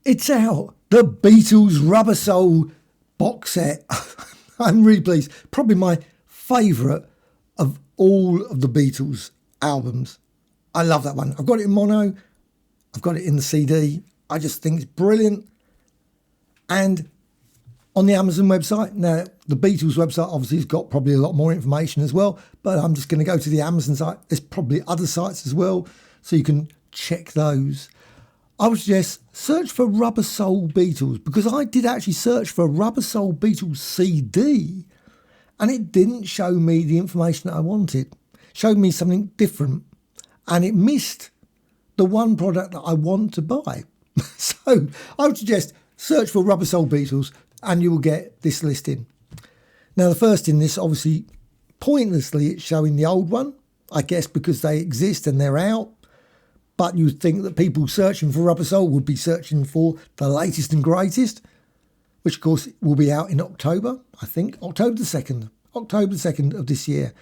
It's out. The Beatles Rubber Soul box set. I'm really pleased. Probably my favourite of all of the Beatles albums. I love that one. I've got it in mono. I've got it in the CD. I just think it's brilliant. And on the Amazon website, now the Beatles website obviously has got probably a lot more information as well, but I'm just going to go to the Amazon site. There's probably other sites as well, so you can check those. I would suggest search for Rubber Soul Beatles, because I did actually search for a Rubber Soul Beatles CD and it didn't show me the information that I wanted. It showed me something different and it missed the one product that I want to buy. So I would suggest search for Rubber Soul Beatles and you will get this listing. Now the first in this, obviously pointlessly, it's showing the old one, I guess because they exist and they're out. But you'd think that people searching for Rubber Soul would be searching for the latest and greatest, which of course will be out in October, I think. October the 2nd of this year.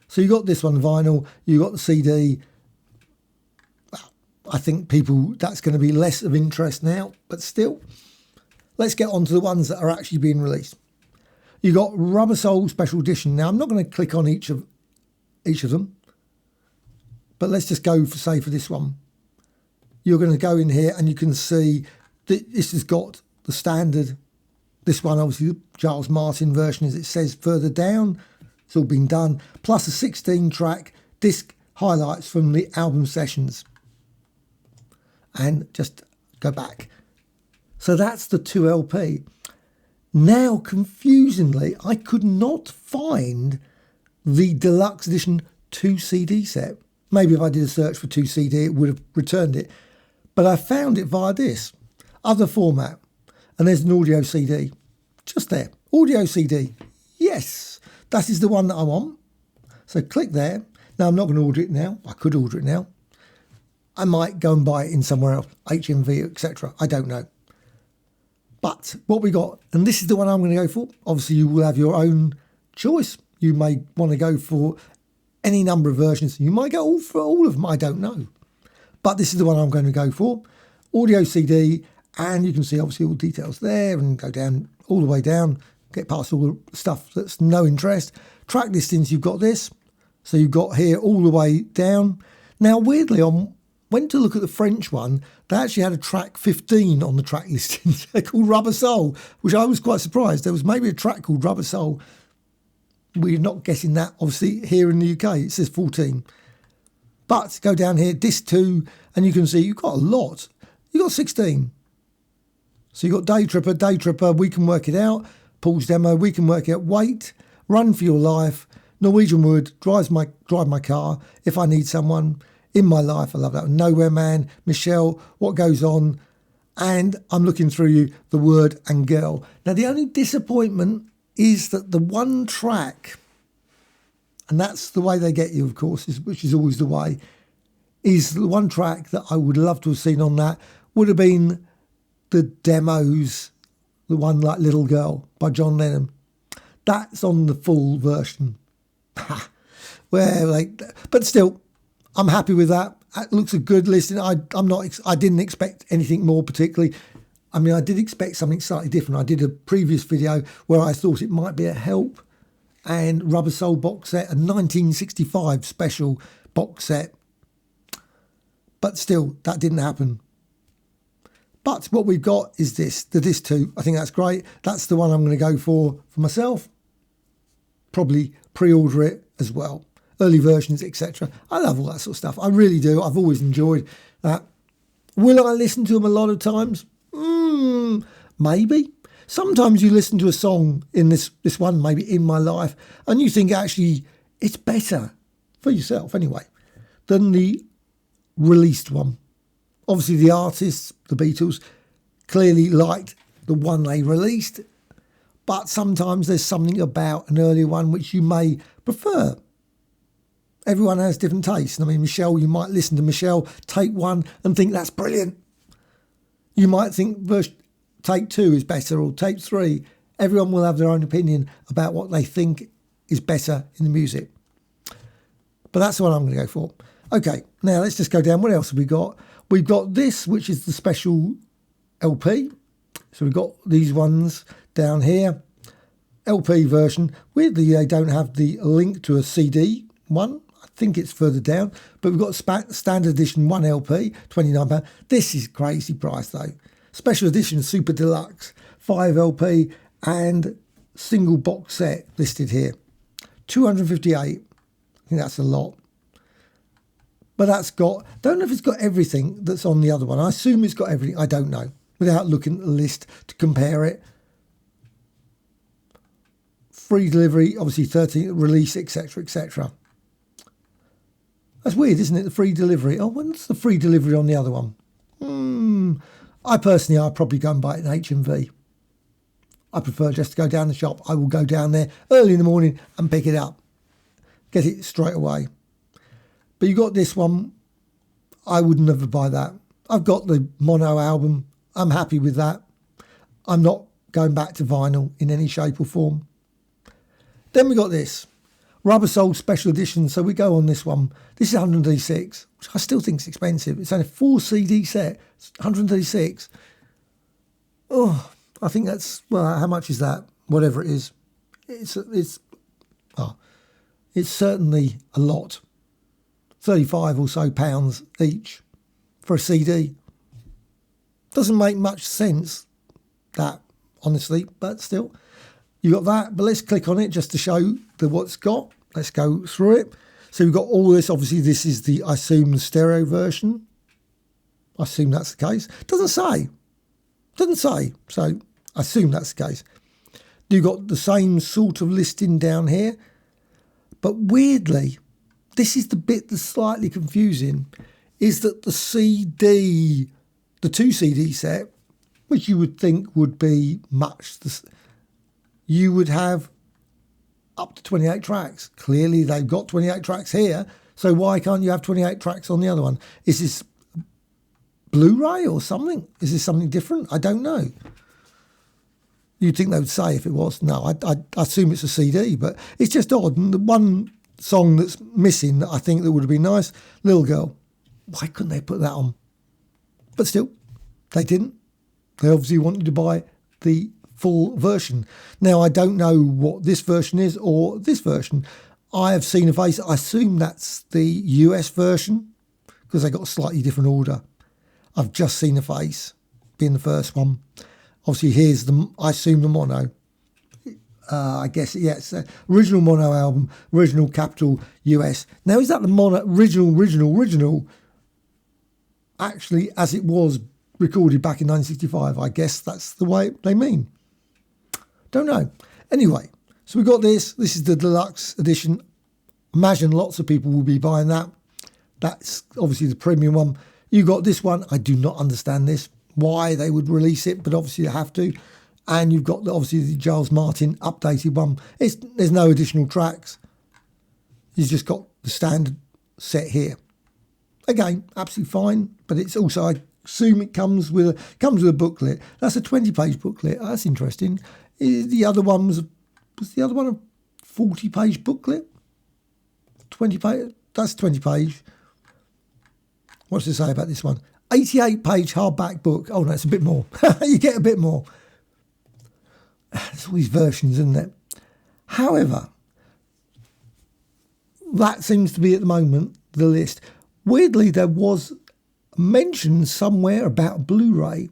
So you got this one vinyl, you got the CD. I think people, that's going to be less of interest now, but still. Let's get on to the ones that are actually being released. You got Rubber Soul Special Edition. Now I'm not going to click on each of them. But let's just go for, say, for this one. You're going to go in here and you can see that this has got the standard. This one, obviously, the Giles Martin version, as it says further down. It's all been done. Plus a 16-track disc highlights from the album sessions. And just go back. So that's the 2LP. Now, confusingly, I could not find the deluxe edition 2 CD set. Maybe if I did a search for 2 CD, it would have returned it. But I found it via this other format. And there's an audio CD. Just there. Audio CD. Yes, that is the one that I want. So click there. Now, I'm not going to order it now. I could order it now. I might go and buy it in somewhere else. HMV, etc. I don't know. But what we got, and this is the one I'm going to go for. Obviously, you will have your own choice. You may want to go for any number of versions. You might go for all of them, I don't know. But this is the one I'm going to go for. Audio CD, and you can see obviously all the details there and go down all the way down, get past all the stuff that's no interest. Track listings, you've got this. So you've got here all the way down. Now, weirdly, I went to look at the French one. They actually had a track 15 on the track listings called Rubber Soul, which I was quite surprised. There was maybe a track called Rubber Soul. We're not getting that, obviously, here in the UK. It says 14. But go down here, disc 2, and you can see you've got a lot. You've got 16. So you've got Day Tripper, We Can Work It Out, Paul's Demo, We Can Work It Out, Wait, Run For Your Life, Norwegian Wood, Drive My Car, If I Need Someone, In My Life, I love that one, Nowhere Man, Michelle, What Goes On, and I'm looking through you, The Word and Girl. Now, the only disappointment is that the one track, and that's the way they get you, of course, which is always the way, is the one track that I would love to have seen on that would have been the demos, the one like Little Girl by John Lennon. That's on the full version. But still, I'm happy with that. It looks a good listing. I didn't expect anything more particularly. I mean, I did expect something slightly different. I did a previous video where I thought it might be a Help and Rubber Soul box set, a 1965 special box set. But still, that didn't happen. But what we've got is this, the disc 2. I think that's great. That's the one I'm going to go for myself. Probably pre-order it as well. Early versions, etc. I love all that sort of stuff. I really do. I've always enjoyed that. Will I listen to them a lot of times? Maybe. Sometimes you listen to a song in this one, maybe In My Life, and you think actually it's better, for yourself anyway, than the released one. Obviously the artists, the Beatles, clearly liked the one they released, but sometimes there's something about an earlier one which you may prefer. Everyone has different tastes. I mean, Michelle, you might listen to Michelle take 1 and think that's brilliant. You might think take 2 is better, or take 3. Everyone will have their own opinion about what they think is better in the music. But that's what I'm going to go for. Okay, now let's just go down. What else have we got? We've got this, which is the special LP. So we've got these ones down here. LP version. Weirdly, they don't have the link to a CD one. I think it's further down. But we've got standard edition 1 LP, £29. This is crazy price though. Special edition Super Deluxe, 5 LP and single box set listed here. 258. I think that's a lot. But that's got, don't know if it's got everything that's on the other one. I assume it's got everything. I don't know. Without looking at the list to compare it. Free delivery, obviously 13 release, etc., etc. That's weird, isn't it? The free delivery. Oh, when's the free delivery on the other one? I'd probably go and buy it in HMV. I prefer just to go down the shop. I will go down there early in the morning and pick it up. Get it straight away. But you got this one. I would never buy that. I've got the mono album. I'm happy with that. I'm not going back to vinyl in any shape or form. Then we got this. Rubber Soul Special Edition. So we go on this one. This is 136, which I still think is expensive. It's only a 4 CD set. It's 136. Oh, I think that's, well, how much is that? Whatever it is. It's certainly a lot. 35 or so pounds each for a CD. Doesn't make much sense, that, honestly, but still. You got that, but let's click on it just to show what it's got. Let's go through it. So we've got all this. Obviously, this is the, I assume, the stereo version. I assume that's the case. Doesn't say. So I assume that's the case. You've got the same sort of listing down here. But weirdly, this is the bit that's slightly confusing, is that the CD, the 2 CD set, which you would think would be much, you would have up to 28 tracks. Clearly, they've got 28 tracks here, so why can't you have 28 tracks on the other one? Is this Blu-ray or something? Is this something different? I don't know. You'd think they would say if it was. No, I assume it's a CD, but it's just odd. And the one song that's missing that I think that would have been nice, Little Girl. Why couldn't they put that on? But still, they didn't. They obviously wanted to buy the full version. Now, I don't know what this version is or this version. I have seen a face. I assume that's the US version because they got a slightly different order. I've just seen a face being the first one. Obviously, here's the, I assume, the mono. I guess, yes, original mono album, original capital US. Now, is that the mono, original, actually, as it was recorded back in 1965? I guess that's the way they mean. Don't know. Anyway, so we got this. This is the deluxe edition. Imagine lots of people will be buying that. That's obviously the premium one. You got this one. I do not understand this, why they would release it, but obviously they have to. And you've got obviously the Giles Martin updated one. There's no additional tracks. You've just got the standard set here. Again, absolutely fine, but it's also, I assume it comes with a booklet. That's a 20-page booklet. That's interesting. The other one was the other one a 40-page booklet? 20 page. That's 20 page. What's it say about this one? 88-page hardback book. Oh no, it's a bit more. You get a bit more. There's all these versions, isn't it? However, that seems to be at the moment the list. Weirdly, there was mention somewhere about Blu-ray.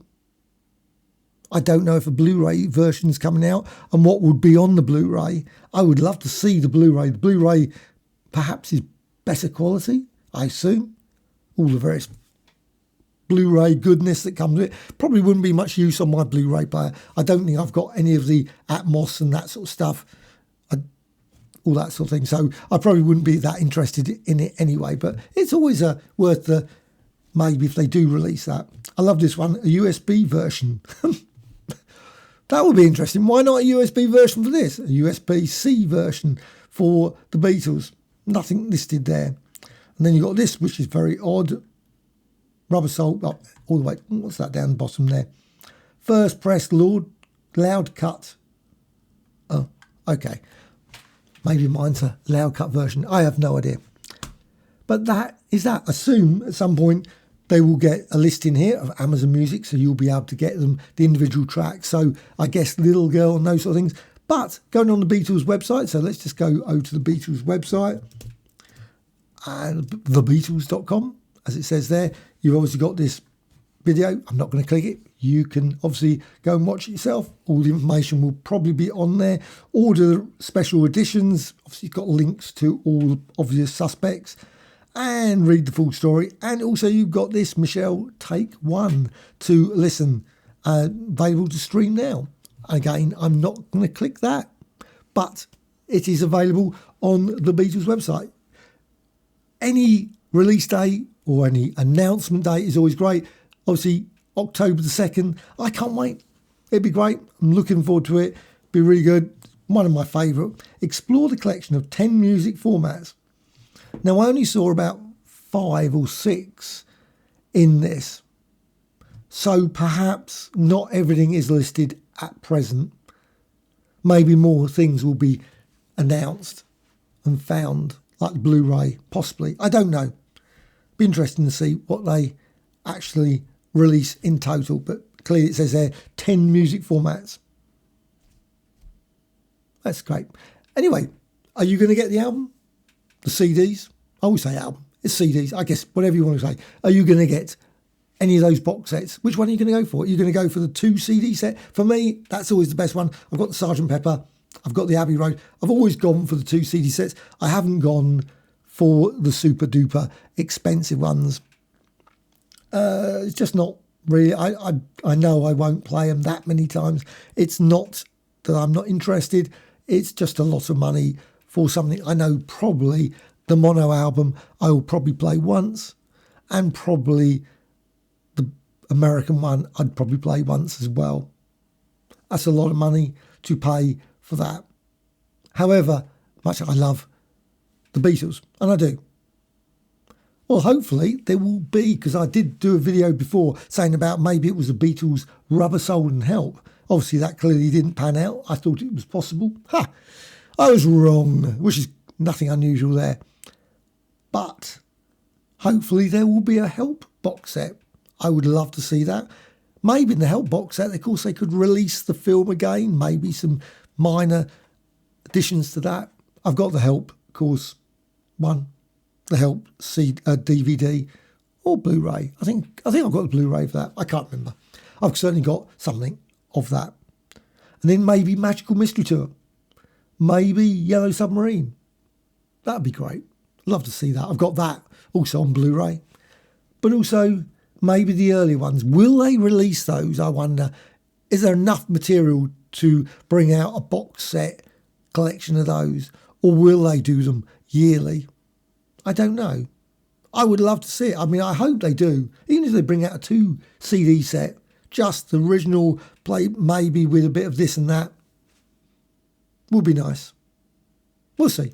I don't know if a Blu-ray version's coming out and what would be on the Blu-ray. I would love to see the Blu-ray. The Blu-ray perhaps is better quality, I assume. All the various Blu-ray goodness that comes with it. Probably wouldn't be much use on my Blu-ray player. I don't think I've got any of the Atmos and that sort of stuff, all that sort of thing. So I probably wouldn't be that interested in it anyway. But it's always worth the, maybe if they do release that. I love this one, a USB version. That would be interesting. Why not a USB version for this? A USB-C version for the Beatles. Nothing listed there. And then you've got this, which is very odd. Rubber Soul, all the way, what's that down the bottom there? First press, loud cut. Oh, okay. Maybe mine's a loud cut version. I have no idea. But that is that. Assume at some point They will get a listing here of Amazon Music, so you'll be able to get them, the individual tracks. So I guess Little Girl and those sort of things. But going on the Beatles website, so let's just go over to the Beatles website and thebeatles.com, as it says there. You've obviously got this video. I'm not going to click it. You can obviously go and watch it yourself. All the information will probably be on there. Order special editions. Obviously, you've got links to all the obvious suspects. And read the full story. And also you've got this Michelle Take One to listen, available to stream now. Again, I'm not going to click that, but it is available on the Beatles website. Any release date or any announcement date is always great. Obviously, October the 2nd, I can't wait. It'd be great. I'm looking forward to it. Be really good. One of my favourite. Explore the collection of 10 music formats. Now, I only saw about 5 or 6 in this. So perhaps not everything is listed at present. Maybe more things will be announced and found, like the Blu-ray, possibly. I don't know. Be interesting to see what they actually release in total. But clearly it says there, 10 music formats. That's great. Anyway, are you going to get the album? The CDs? I always say album. It's CDs. I guess whatever you want to say. Are you going to get any of those box sets? Which one are you going to go for? Are you going to go for the 2 CD set? For me, that's always the best one. I've got the Sgt. Pepper. I've got the Abbey Road. I've always gone for the 2 CD sets. I haven't gone for the super duper expensive ones. It's just not really. I know I won't play them that many times. It's not that I'm not interested. It's just a lot of money for something. I know probably the mono album I will probably play once, and probably the American one I'd probably play once as well. That's a lot of money to pay for that. However much I love the Beatles, and I do. Well, hopefully there will be, because I did do a video before saying about maybe it was the Beatles Rubber Soul and Help. Obviously that clearly didn't pan out. I thought it was possible. Ha! I was wrong, which is nothing unusual there. But hopefully there will be a Help box set. I would love to see that. Maybe in the Help box set, of course, they could release the film again. Maybe some minor additions to that. I've got the Help, of course, one. The Help DVD or Blu-ray. I think I've got the Blu-ray for that. I can't remember. I've certainly got something of that. And then maybe Magical Mystery Tour. Maybe Yellow Submarine. That'd be great. Love to see that. I've got that also on Blu-ray. But also maybe the early ones. Will they release those? I wonder. Is there enough material to bring out a box set collection of those? Or will they do them yearly? I don't know. I would love to see it. I mean, I hope they do. Even if they bring out a 2 CD set, just the original play, maybe with a bit of this and that, would be nice. We'll see.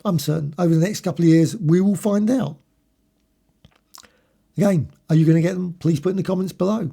I'm certain over the next couple of years, we will find out. Again, are you going to get them? Please put in the comments below.